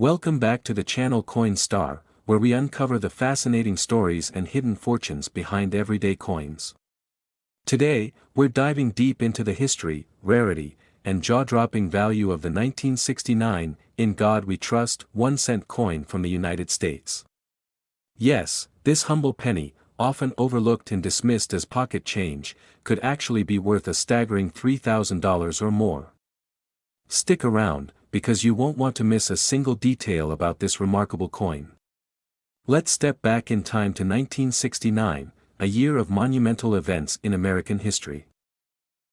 Welcome back to the channel Coin Star, where we uncover the fascinating stories and hidden fortunes behind everyday coins. Today, we're diving deep into the history, rarity, and jaw-dropping value of the 1969, "In God We Trust" 1-cent coin from the United States. Yes, this humble penny, often overlooked and dismissed as pocket change, could actually be worth a staggering $3,000 or more. Stick around, because you won't want to miss a single detail about this remarkable coin. Let's step back in time to 1969, a year of monumental events in American history.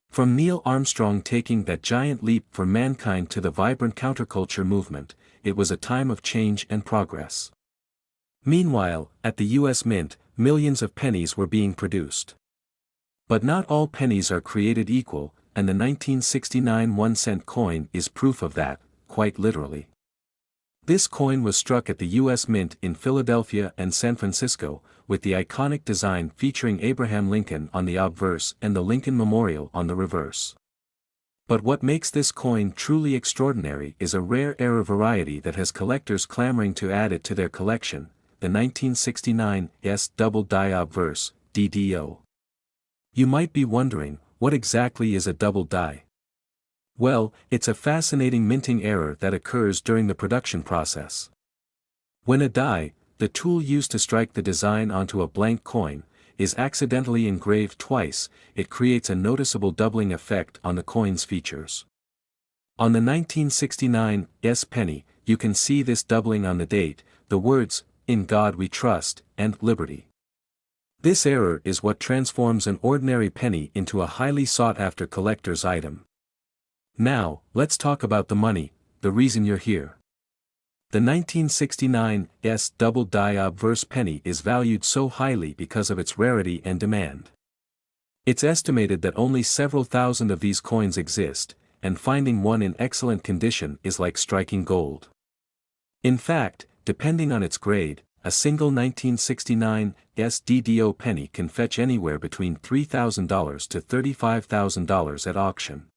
From Neil Armstrong taking that giant leap for mankind to the vibrant counterculture movement, it was a time of change and progress. Meanwhile, at the U.S. Mint, millions of pennies were being produced. But not all pennies are created equal, and the 1969 1-cent coin is proof of that, quite literally. This coin was struck at the U.S. Mint in Philadelphia and San Francisco, with the iconic design featuring Abraham Lincoln on the obverse and the Lincoln Memorial on the reverse. But what makes this coin truly extraordinary is a rare error variety that has collectors clamoring to add it to their collection, the 1969 double die obverse, DDO. You might be wondering, what exactly is a double die? Well, it's a fascinating minting error that occurs during the production process. When a die, the tool used to strike the design onto a blank coin, is accidentally engraved twice, it creates a noticeable doubling effect on the coin's features. On the 1969 penny, you can see this doubling on the date, the words, "In God We Trust," and "Liberty." This error is what transforms an ordinary penny into a highly sought-after collector's item. Now, let's talk about the money, the reason you're here. The 1969 double die obverse penny is valued so highly because of its rarity and demand. It's estimated that only several thousand of these coins exist, and finding one in excellent condition is like striking gold. In fact, depending on its grade, a single 1969 DDO penny can fetch anywhere between $3,000 to $35,000 at auction.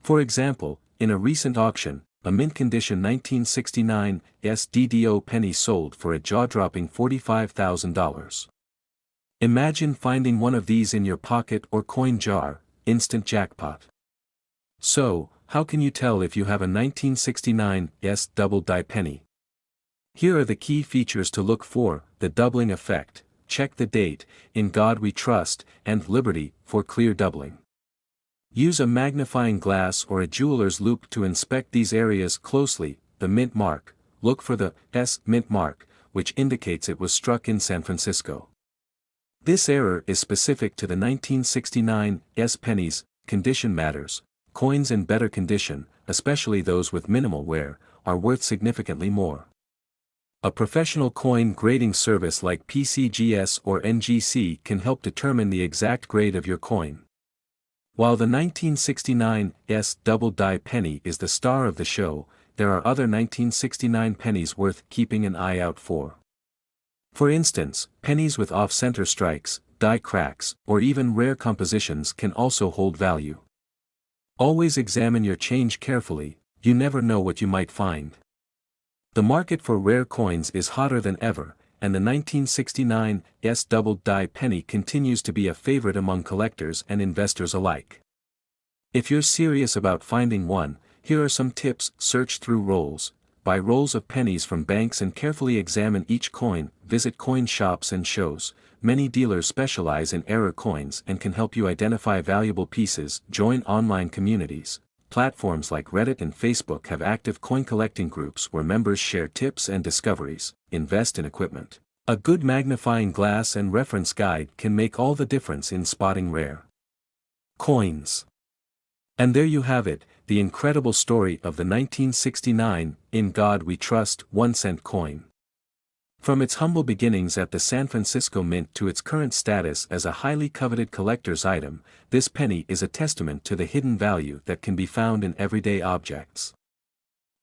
For example, in a recent auction, a mint-condition 1969 DDO penny sold for a jaw-dropping $45,000. Imagine finding one of these in your pocket or coin jar, instant jackpot. So, how can you tell if you have a 1969 double die penny? Here are the key features to look for: the doubling effect, check the date, "In God We Trust," and "Liberty" for clear doubling. Use a magnifying glass or a jeweler's loupe to inspect these areas closely. The mint mark, look for the mint mark, which indicates it was struck in San Francisco. This error is specific to the 1969 pennies. Condition matters. Coins in better condition, especially those with minimal wear, are worth significantly more. A professional coin grading service like PCGS or NGC can help determine the exact grade of your coin. While the 1969 double die penny is the star of the show, there are other 1969 pennies worth keeping an eye out for. For instance, pennies with off-center strikes, die cracks, or even rare compositions can also hold value. Always examine your change carefully, you never know what you might find. The market for rare coins is hotter than ever, and the 1969 double die penny continues to be a favorite among collectors and investors alike. If you're serious about finding one, here are some tips: search through rolls, buy rolls of pennies from banks and carefully examine each coin, visit coin shops and shows. Many dealers specialize in error coins and can help you identify valuable pieces. Join online communities. Platforms like Reddit and Facebook have active coin collecting groups where members share tips and discoveries. Invest in equipment. A good magnifying glass and reference guide can make all the difference in spotting rare coins. And there you have it, the incredible story of the 1969 "In God We Trust" 1-cent coin. From its humble beginnings at the San Francisco Mint to its current status as a highly coveted collector's item, this penny is a testament to the hidden value that can be found in everyday objects.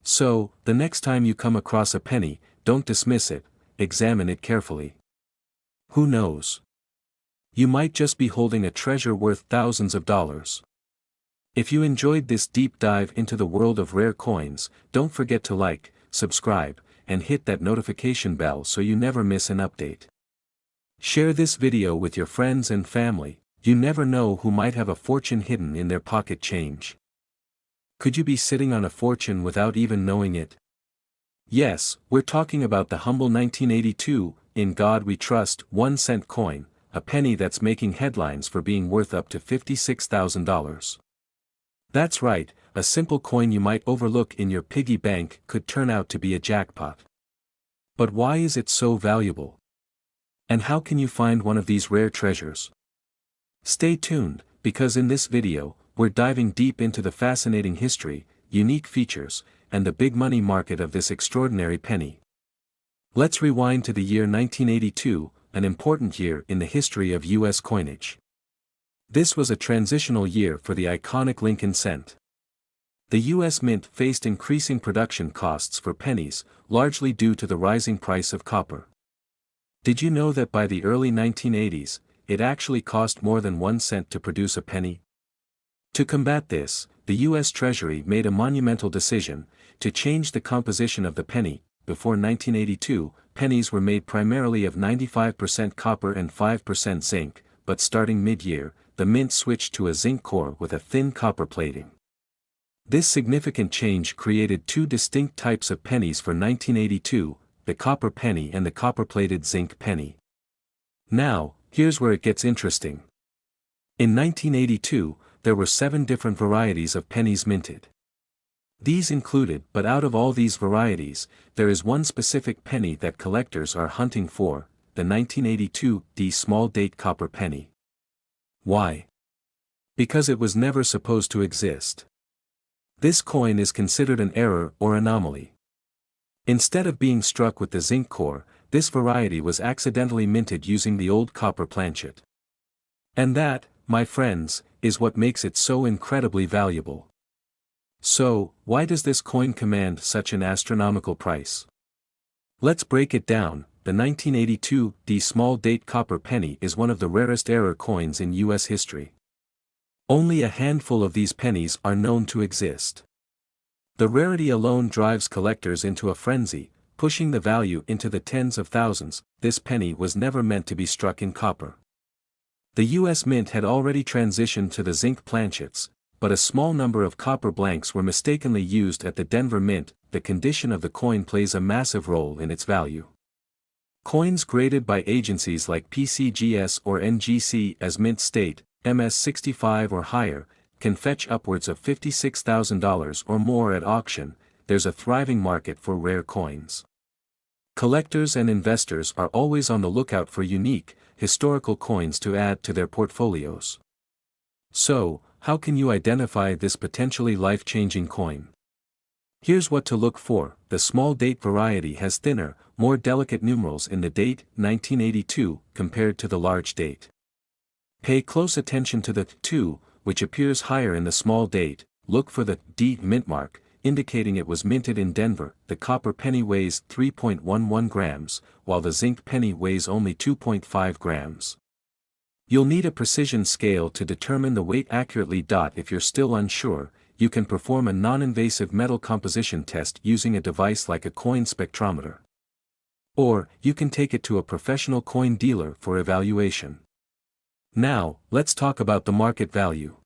So, the next time you come across a penny, don't dismiss it, examine it carefully. Who knows? You might just be holding a treasure worth thousands of dollars. If you enjoyed this deep dive into the world of rare coins, don't forget to like, subscribe, and hit that notification bell so you never miss an update. Share this video with your friends and family. You never know who might have a fortune hidden in their pocket change. Could you be sitting on a fortune without even knowing it? Yes, we're talking about the humble 1982, "In God We Trust" 1-cent coin, a penny that's making headlines for being worth up to $56,000. That's right, a simple coin you might overlook in your piggy bank could turn out to be a jackpot. But why is it so valuable? And how can you find one of these rare treasures? Stay tuned, because in this video, we're diving deep into the fascinating history, unique features, and the big money market of this extraordinary penny. Let's rewind to the year 1982, an important year in the history of U.S. coinage. This was a transitional year for the iconic Lincoln cent. The U.S. Mint faced increasing production costs for pennies, largely due to the rising price of copper. Did you know that by the early 1980s, it actually cost more than 1 cent to produce a penny? To combat this, the U.S. Treasury made a monumental decision to change the composition of the penny. Before 1982, pennies were made primarily of 95% copper and 5% zinc, but starting mid-year, the mint switched to a zinc core with a thin copper plating. This significant change created two distinct types of pennies for 1982, the copper penny and the copper-plated zinc penny. Now, here's where it gets interesting. In 1982, there were 7 different varieties of pennies minted. These included, but out of all these varieties, there is one specific penny that collectors are hunting for, the 1982 D small date copper penny. Why? Because it was never supposed to exist. This coin is considered an error or anomaly. Instead of being struck with the zinc core, this variety was accidentally minted using the old copper planchet. And that, my friends, is what makes it so incredibly valuable. So, why does this coin command such an astronomical price? Let's break it down. The 1982 D small date copper penny is one of the rarest error coins in U.S. history. Only a handful of these pennies are known to exist. The rarity alone drives collectors into a frenzy, pushing the value into the tens of thousands. This penny was never meant to be struck in copper. The U.S. Mint had already transitioned to the zinc planchets, but a small number of copper blanks were mistakenly used at the Denver Mint. The condition of the coin plays a massive role in its value. Coins graded by agencies like PCGS or NGC as mint state, MS65 or higher, can fetch upwards of $56,000 or more at auction. There's a thriving market for rare coins. Collectors and investors are always on the lookout for unique, historical coins to add to their portfolios. So, how can you identify this potentially life-changing coin? Here's what to look for. The small date variety has thinner, more delicate numerals in the date, 1982, compared to the large date. Pay close attention to the 2, which appears higher in the small date. Look for the D mint mark, indicating it was minted in Denver. The copper penny weighs 3.11 grams, while the zinc penny weighs only 2.5 grams. You'll need a precision scale to determine the weight accurately. If you're still unsure, you can perform a non-invasive metal composition test using a device like a coin spectrometer. Or, you can take it to a professional coin dealer for evaluation. Now, let's talk about the market value.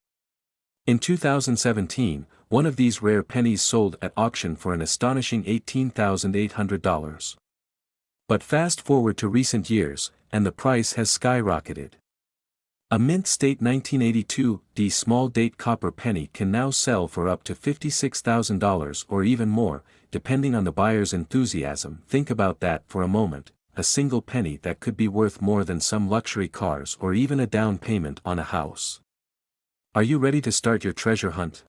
In 2017, one of these rare pennies sold at auction for an astonishing $18,800. But fast forward to recent years, and the price has skyrocketed. A mint state 1982 D small date copper penny can now sell for up to $56,000 or even more, depending on the buyer's enthusiasm. Think about that for a moment. A single penny that could be worth more than some luxury cars or even a down payment on a house. Are you ready to start your treasure hunt?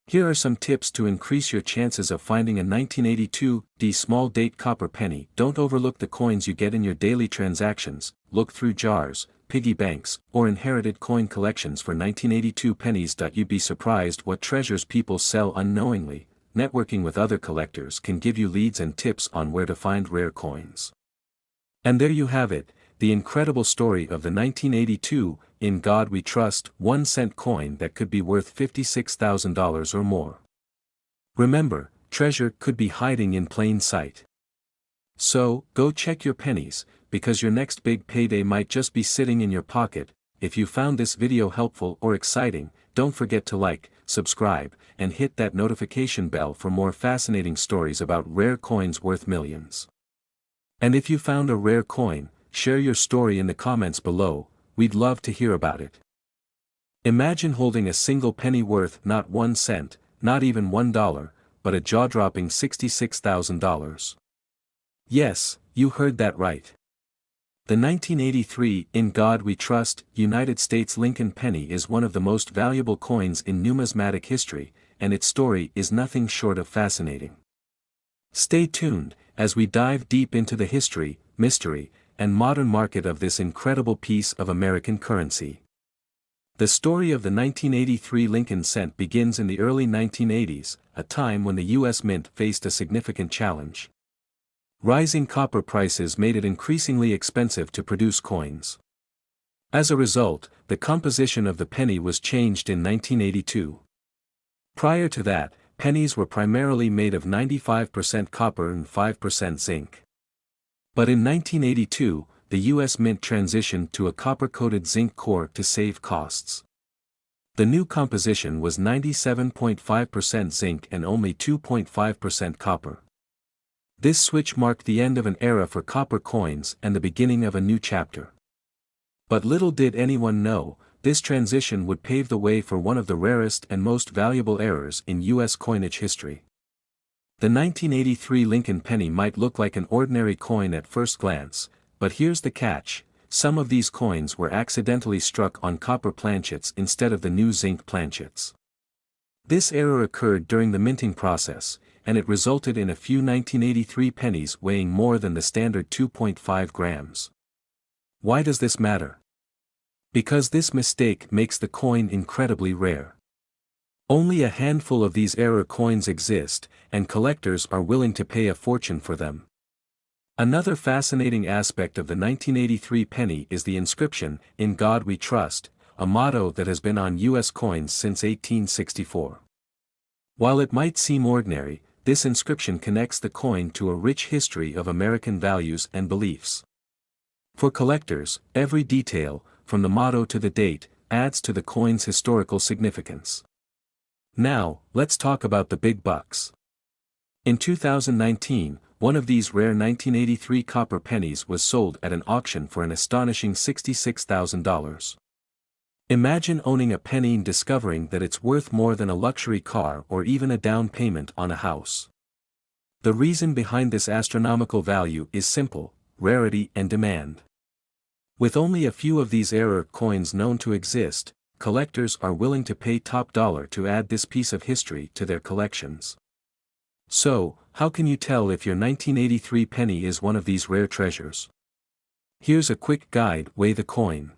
Here are some tips to increase your chances of finding a 1982 D small date copper penny. Don't overlook the coins you get in your daily transactions. Look through jars, piggy banks, or inherited coin collections for 1982 pennies. You'd be surprised what treasures people sell unknowingly. Networking with other collectors can give you leads and tips on where to find rare coins. And there you have it, the incredible story of the 1982, In God We Trust, 1-cent coin that could be worth $56,000 or more. Remember, treasure could be hiding in plain sight. So, go check your pennies, because your next big payday might just be sitting in your pocket. If you found this video helpful or exciting, don't forget to like, subscribe, and hit that notification bell for more fascinating stories about rare coins worth millions. And if you found a rare coin, share your story in the comments below, we'd love to hear about it. Imagine holding a single penny worth not 1 cent, not even $1, but a jaw-dropping $66,000. Yes, you heard that right. The 1983 "In God We Trust" United States Lincoln penny is one of the most valuable coins in numismatic history, and its story is nothing short of fascinating. Stay tuned, as we dive deep into the history, mystery, and modern market of this incredible piece of American currency. The story of the 1983 Lincoln cent begins in the early 1980s, a time when the U.S. Mint faced a significant challenge. Rising copper prices made it increasingly expensive to produce coins. As a result, the composition of the penny was changed in 1982. Prior to that, pennies were primarily made of 95% copper and 5% zinc. But in 1982, the U.S. Mint transitioned to a copper-coated zinc core to save costs. The new composition was 97.5% zinc and only 2.5% copper. This switch marked the end of an era for copper coins and the beginning of a new chapter. But little did anyone know, this transition would pave the way for one of the rarest and most valuable eras in U.S. coinage history. The 1983 Lincoln penny might look like an ordinary coin at first glance, but here's the catch: some of these coins were accidentally struck on copper planchets instead of the new zinc planchets. This error occurred during the minting process, and it resulted in a few 1983 pennies weighing more than the standard 2.5 grams. Why does this matter? Because this mistake makes the coin incredibly rare. Only a handful of these error coins exist, and collectors are willing to pay a fortune for them. Another fascinating aspect of the 1983 penny is the inscription, "In God We Trust," a motto that has been on U.S. coins since 1864. While it might seem ordinary, this inscription connects the coin to a rich history of American values and beliefs. For collectors, every detail, from the motto to the date, adds to the coin's historical significance. Now, let's talk about the big bucks. In 2019, one of these rare 1983 copper pennies was sold at an auction for an astonishing $66,000. Imagine owning a penny and discovering that it's worth more than a luxury car or even a down payment on a house. The reason behind this astronomical value is simple: rarity and demand. With only a few of these error coins known to exist, collectors are willing to pay top dollar to add this piece of history to their collections. So, how can you tell if your 1983 penny is one of these rare treasures? Here's a quick guide: weigh the coin.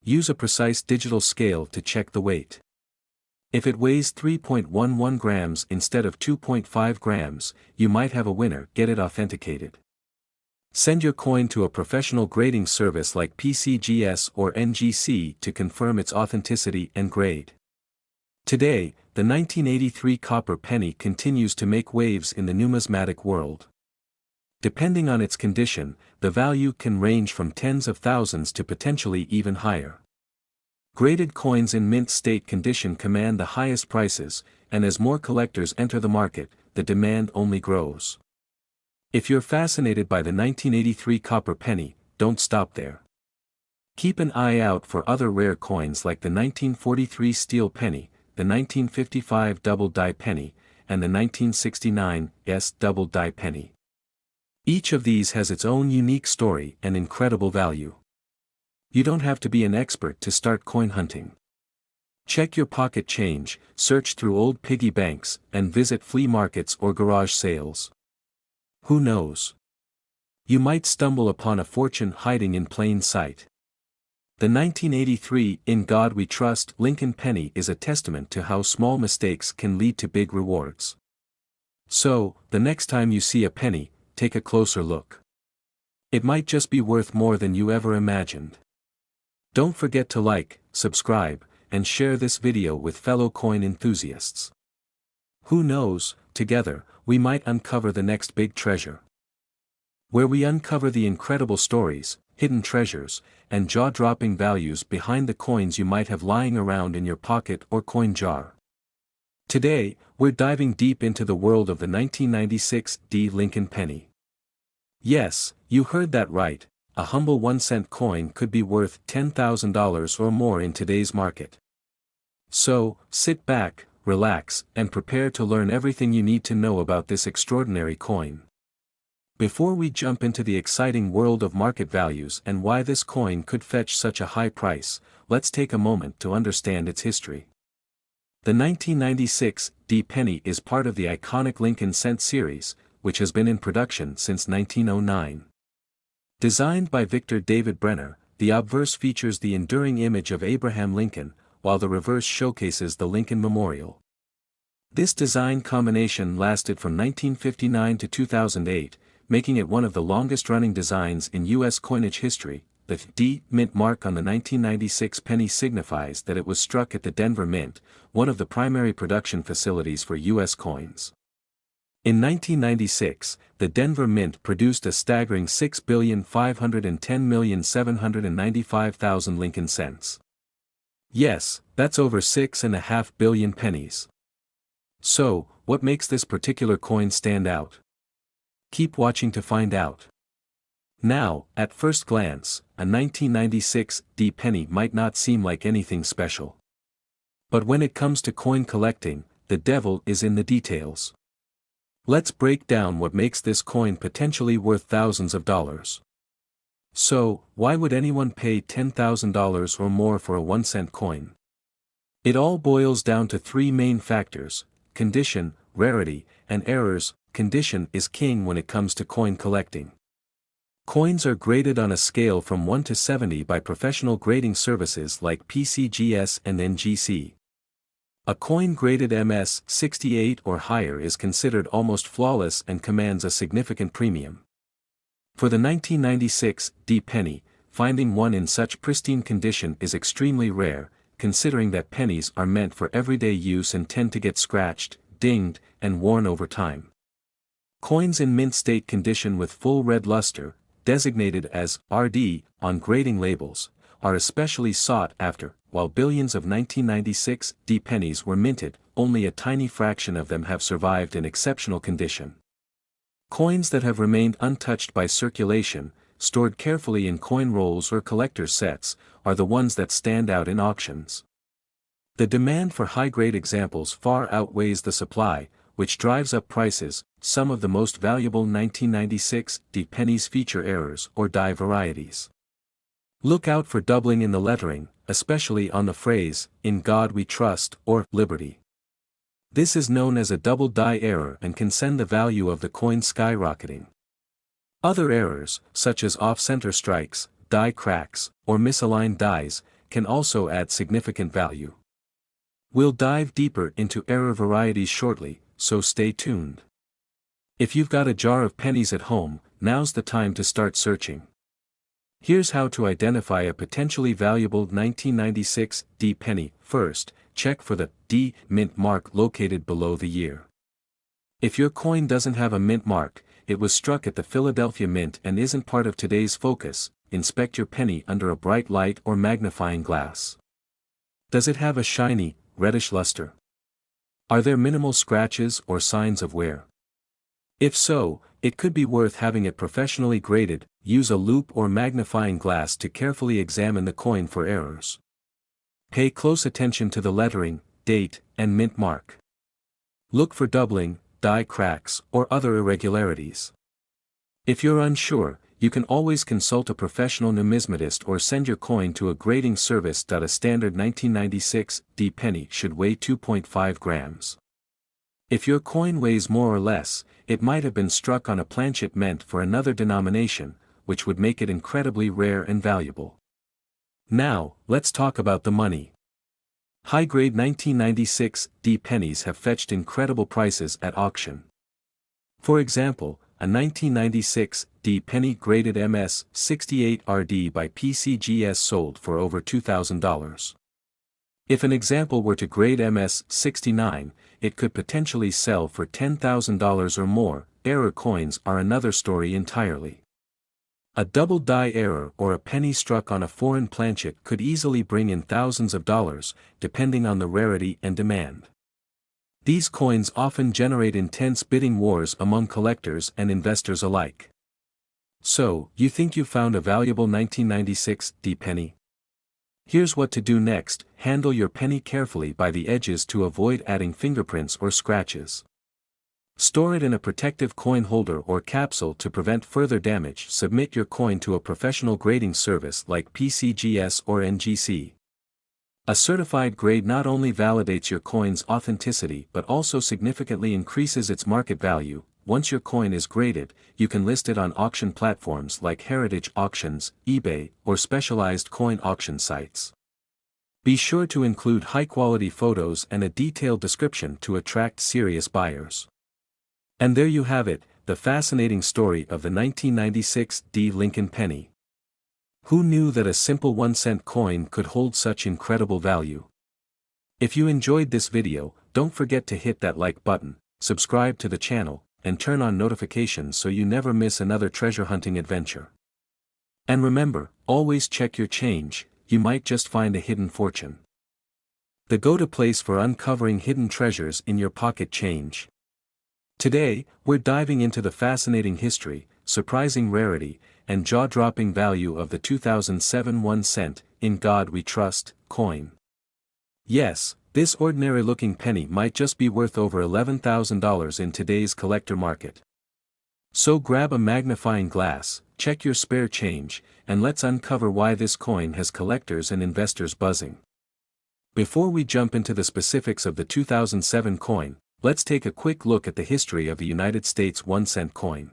Use a precise digital scale to check the weight. If it weighs 3.11 grams instead of 2.5 grams, you might have a winner. Get it authenticated. Send your coin to a professional grading service like PCGS or NGC to confirm its authenticity and grade. Today, the 1983 copper penny continues to make waves in the numismatic world. Depending on its condition, the value can range from tens of thousands to potentially even higher. Graded coins in mint state condition command the highest prices, and as more collectors enter the market, the demand only grows. If you're fascinated by the 1983 copper penny, don't stop there. Keep an eye out for other rare coins like the 1943 steel penny, the 1955 double-die penny, and the 1969 double-die penny. Each of these has its own unique story and incredible value. You don't have to be an expert to start coin hunting. Check your pocket change, search through old piggy banks, and visit flea markets or garage sales. Who knows? You might stumble upon a fortune hiding in plain sight. The 1983 "In God We Trust" Lincoln penny is a testament to how small mistakes can lead to big rewards. So, the next time you see a penny, take a closer look. It might just be worth more than you ever imagined. Don't forget to like, subscribe, and share this video with fellow coin enthusiasts. Who knows, together, we might uncover the next big treasure. Where we uncover the incredible stories, hidden treasures, and jaw-dropping values behind the coins you might have lying around in your pocket or coin jar. Today, we're diving deep into the world of the 1996 Lincoln penny. Yes, you heard that right, a humble 1-cent coin could be worth $10,000 or more in today's market. So, sit back, relax, and prepare to learn everything you need to know about this extraordinary coin. Before we jump into the exciting world of market values and why this coin could fetch such a high price, let's take a moment to understand its history. The 1996 penny is part of the iconic Lincoln cent series, which has been in production since 1909. Designed by Victor David Brenner, the obverse features the enduring image of Abraham Lincoln, while the reverse showcases the Lincoln Memorial. This design combination lasted from 1959 to 2008, making it one of the longest-running designs in U.S. coinage history. The D Mint mark on the 1996 penny signifies that it was struck at the Denver Mint, one of the primary production facilities for U.S. coins. In 1996, the Denver Mint produced a staggering 6,510,795,000 Lincoln cents. Yes, that's over 6.5 billion pennies. So, what makes this particular coin stand out? Keep watching to find out. Now, at first glance, a 1996 penny might not seem like anything special. But when it comes to coin collecting, the devil is in the details. Let's break down what makes this coin potentially worth thousands of dollars. So, why would anyone pay $10,000 or more for a 1-cent coin? It all boils down to three main factors: condition, rarity, and errors. Condition is king when it comes to coin collecting. Coins are graded on a scale from 1 to 70 by professional grading services like PCGS and NGC. A coin graded MS 68 or higher is considered almost flawless and commands a significant premium. For the 1996 penny, finding one in such pristine condition is extremely rare, considering that pennies are meant for everyday use and tend to get scratched, dinged, and worn over time. Coins in mint state condition with full red luster, designated as RD on grading labels, are especially sought after. While billions of 1996 pennies were minted, only a tiny fraction of them have survived in exceptional condition. Coins that have remained untouched by circulation, stored carefully in coin rolls or collector's sets, are the ones that stand out in auctions. The demand for high-grade examples far outweighs the supply, which drives up prices. Some of the most valuable 1996 pennies feature errors or die varieties. Look out for doubling in the lettering, especially on the phrase, "In God We Trust," or "Liberty." This is known as a double die error and can send the value of the coin skyrocketing. Other errors, such as off-center strikes, die cracks, or misaligned dies, can also add significant value. We'll dive deeper into error varieties shortly, so stay tuned. If you've got a jar of pennies at home, now's the time to start searching. Here's how to identify a potentially valuable 1996 penny. First, check for the D Mint mark located below the year. If your coin doesn't have a mint mark, it was struck at the Philadelphia Mint and isn't part of today's focus. Inspect your penny under a bright light or magnifying glass. Does it have a shiny, reddish luster? Are there minimal scratches or signs of wear? If so, it could be worth having it professionally graded. Use a loupe or magnifying glass to carefully examine the coin for errors. Pay close attention to the lettering, date, and mint mark. Look for doubling, die cracks, or other irregularities. If you're unsure, you can always consult a professional numismatist or send your coin to a grading service. A standard 1996 penny should weigh 2.5 grams. If your coin weighs more or less, it might have been struck on a planchet meant for another denomination, which would make it incredibly rare and valuable. Now, let's talk about the money. High-grade 1996 pennies have fetched incredible prices at auction. For example, a 1996 penny graded MS 68 RD by PCGS sold for over $2,000. If an example were to grade MS 69, it could potentially sell for $10,000 or more. Error coins are another story entirely. A double die error or a penny struck on a foreign planchet could easily bring in thousands of dollars, depending on the rarity and demand. These coins often generate intense bidding wars among collectors and investors alike. So, you think you found a valuable 1996 D penny? Here's what to do next: handle your penny carefully by the edges to avoid adding fingerprints or scratches. Store it in a protective coin holder or capsule to prevent further damage. Submit your coin to a professional grading service like PCGS or NGC. A certified grade not only validates your coin's authenticity but also significantly increases its market value. Once your coin is graded, you can list it on auction platforms like Heritage Auctions, eBay, or specialized coin auction sites. Be sure to include high-quality photos and a detailed description to attract serious buyers. And there you have it, the fascinating story of the 1996 D Lincoln penny. Who knew that a simple 1-cent coin could hold such incredible value? If you enjoyed this video, don't forget to hit that like button, subscribe to the channel, and turn on notifications so you never miss another treasure hunting adventure. And remember, always check your change, you might just find a hidden fortune. The go-to place for uncovering hidden treasures in your pocket change. Today, we're diving into the fascinating history, surprising rarity, and jaw-dropping value of the 2007 1-cent, "In God We Trust" coin. Yes, this ordinary-looking penny might just be worth over $11,000 in today's collector market. So grab a magnifying glass, check your spare change, and let's uncover why this coin has collectors and investors buzzing. Before we jump into the specifics of the 2007 coin, let's take a quick look at the history of the United States 1-cent coin.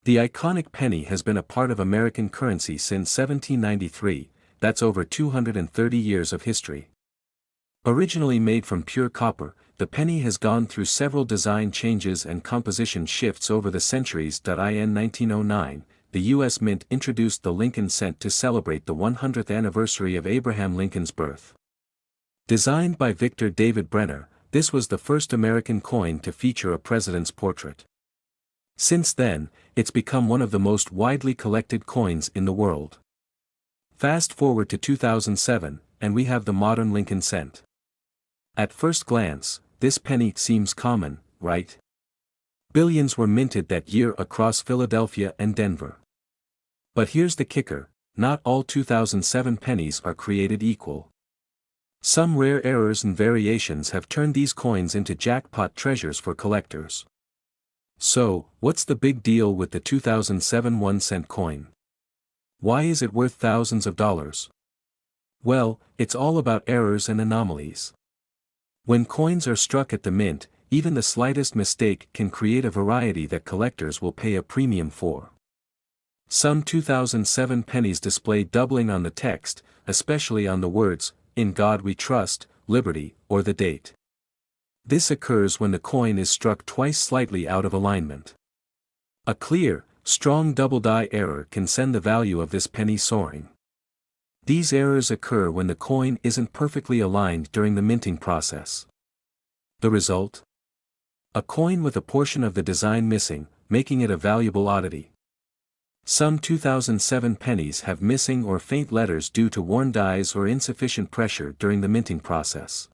The iconic penny has been a part of American currency since 1793, that's over 230 years of history. Originally made from pure copper, the penny has gone through several design changes and composition shifts over the centuries. In 1909, the U.S. Mint introduced the Lincoln cent to celebrate the 100th anniversary of Abraham Lincoln's birth. Designed by Victor David Brenner, this was the first American coin to feature a president's portrait. Since then, it's become one of the most widely collected coins in the world. Fast forward to 2007, and we have the modern Lincoln cent. At first glance, this penny seems common, right? Billions were minted that year across Philadelphia and Denver. But here's the kicker: not all 2007 pennies are created equal. Some rare errors and variations have turned these coins into jackpot treasures for collectors. So, what's the big deal with the 2007 1-cent coin? Why is it worth thousands of dollars? Well, it's all about errors and anomalies. When coins are struck at the mint, even the slightest mistake can create a variety that collectors will pay a premium for. Some 2007 pennies display doubling on the text, especially on the words, "In God We Trust," "Liberty," or the date. This occurs when the coin is struck twice slightly out of alignment. A clear, strong double die error can send the value of this penny soaring. These errors occur when the coin isn't perfectly aligned during the minting process. The result? A coin with a portion of the design missing, making it a valuable oddity. Some 2007 pennies have missing or faint letters due to worn dies or insufficient pressure during the minting process.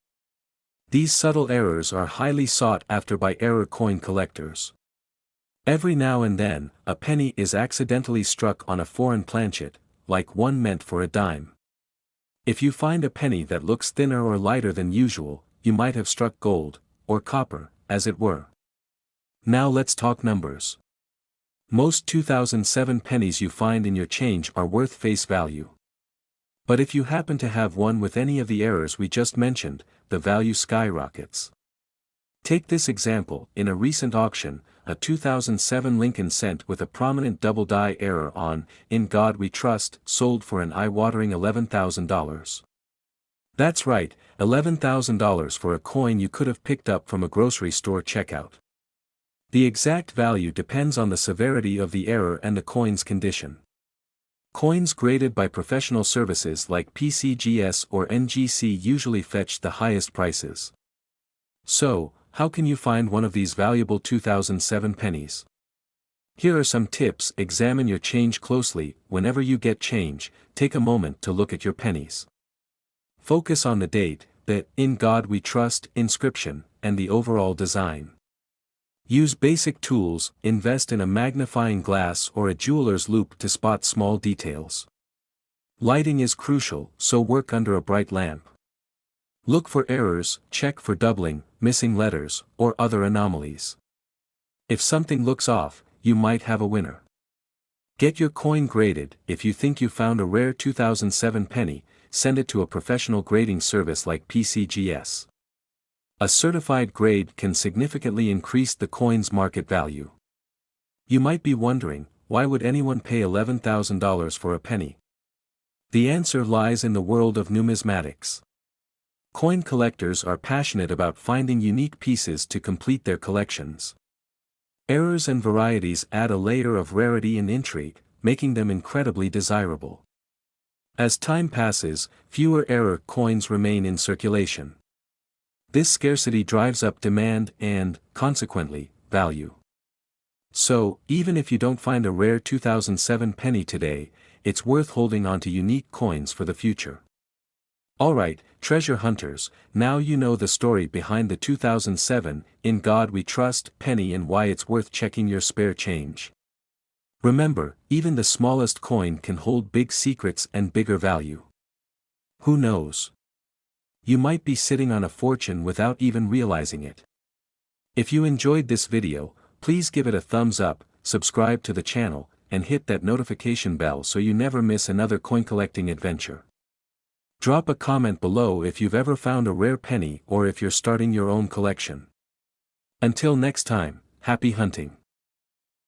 These subtle errors are highly sought after by error coin collectors. Every now and then, a penny is accidentally struck on a foreign planchet, like one meant for a dime. If you find a penny that looks thinner or lighter than usual, you might have struck gold, or copper, as it were. Now let's talk numbers. Most 2007 pennies you find in your change are worth face value. But if you happen to have one with any of the errors we just mentioned, the value skyrockets. Take this example: in a recent auction, a 2007 Lincoln cent with a prominent double die error on "In God We Trust" sold for an eye-watering $11,000. That's right, $11,000 for a coin you could have picked up from a grocery store checkout. The exact value depends on the severity of the error and the coin's condition. Coins graded by professional services like PCGS or NGC usually fetch the highest prices. So, How can you find one of these valuable 2007 pennies? Here are some tips. Examine your change closely. Whenever you get change, take a moment to look at your pennies. Focus on the date, the "In God We Trust" inscription, and the overall design. Use basic tools. Invest in a magnifying glass or a jeweler's loupe to spot small details. Lighting is crucial, so work under a bright lamp. Look for errors, check for doubling, missing letters, or other anomalies. If something looks off, you might have a winner. Get your coin graded. If you think you found a rare 2007 penny, send it to a professional grading service like PCGS. A certified grade can significantly increase the coin's market value. You might be wondering, why would anyone pay $11,000 for a penny? The answer lies in the world of numismatics. Coin collectors are passionate about finding unique pieces to complete their collections. Errors and varieties add a layer of rarity and intrigue, making them incredibly desirable. As time passes, fewer error coins remain in circulation. This scarcity drives up demand and, consequently, value. So, even if you don't find a rare 2007 penny today, it's worth holding onto unique coins for the future. Alright, treasure hunters, now you know the story behind the 2007 "In God We Trust" penny and why it's worth checking your spare change. Remember, even the smallest coin can hold big secrets and bigger value. Who knows? You might be sitting on a fortune without even realizing it. If you enjoyed this video, please give it a thumbs up, subscribe to the channel, and hit that notification bell so you never miss another coin collecting adventure. Drop a comment below if you've ever found a rare penny or if you're starting your own collection. Until next time, happy hunting.